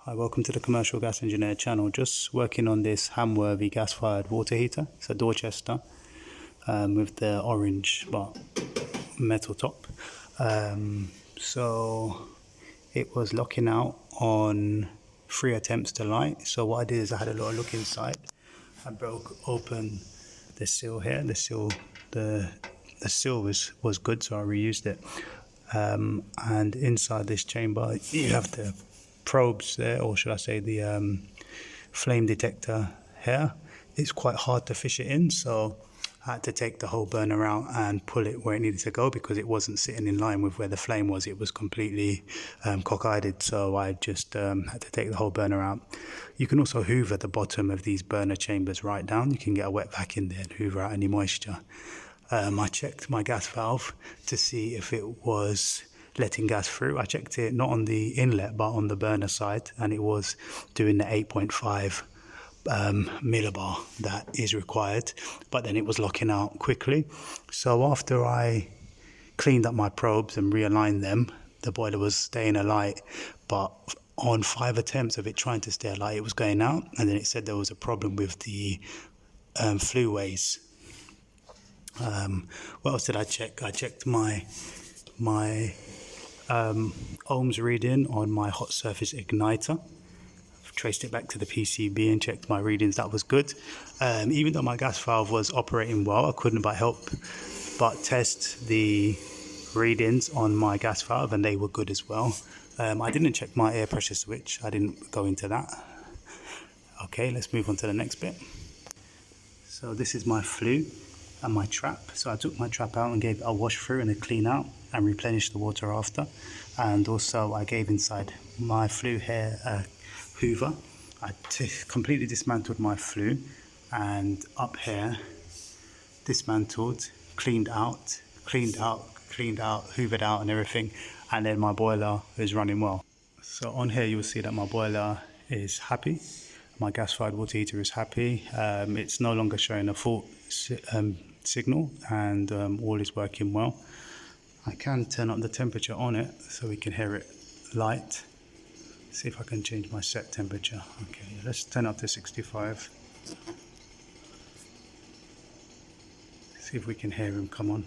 Hi, welcome to the Commercial Gas Engineer channel. Just working on this Hamworthy gas-fired water heater. It's a Dorchester with the orange but metal top. So it was locking out on 3 attempts to light. So what I did is I had a little look inside. I broke open the seal here. The seal was good, so I reused it. And inside this chamber you have the probes there, or should I say the flame detector here. It's quite hard to fish it in, so I had to take the whole burner out and pull it where it needed to go because it wasn't sitting in line with where the flame was. It was completely cockeyed, so I just had to take the whole burner out. You can also hoover the bottom of these burner chambers right down. You can get a wet vac in there and hoover out any moisture. I checked my gas valve to see if it was letting gas through. I checked it not on the inlet but on the burner side, and it was doing the 8.5 millibar that is required, but then it was locking out quickly. So after I cleaned up my probes and realigned them, the boiler was staying alight, but on 5 attempts of it trying to stay alight, it was going out, and then it said there was a problem with the flueways. What else did I check? I checked my ohms reading on my hot surface igniter. I've traced it back to the PCB and checked my readings. That was good. Even though my gas valve was operating well, I couldn't help but test the readings on my gas valve, and they were good as well. I didn't check my air pressure switch. I didn't go into that. Okay, let's move on to the next bit. So this is my flue and my trap. So I took my trap out and gave it a wash through and a clean out and replenished the water after. And also I gave inside my flue here a hoover. I completely dismantled my flue, and up here dismantled, cleaned out, hoovered out and everything, and then my boiler is running well. So on here you'll see that my boiler is happy. My gas-fired water heater is happy. It's no longer showing a fault signal, and all is working well. I can turn up the temperature on it so we can hear it light. See if I can change my set temperature. Okay, let's turn up to 65. See if we can hear him come on.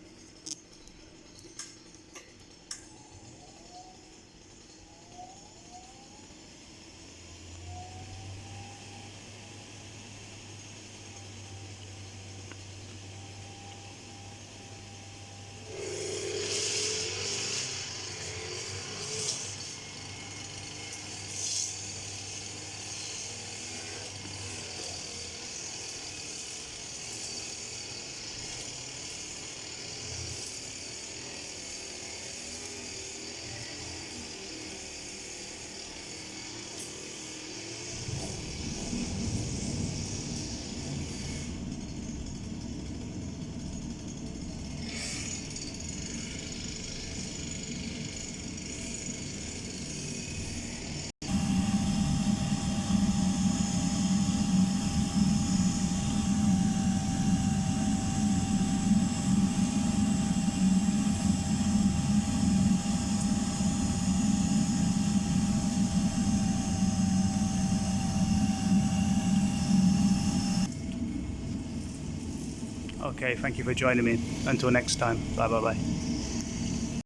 Okay, thank you for joining me. Until next time, bye bye bye.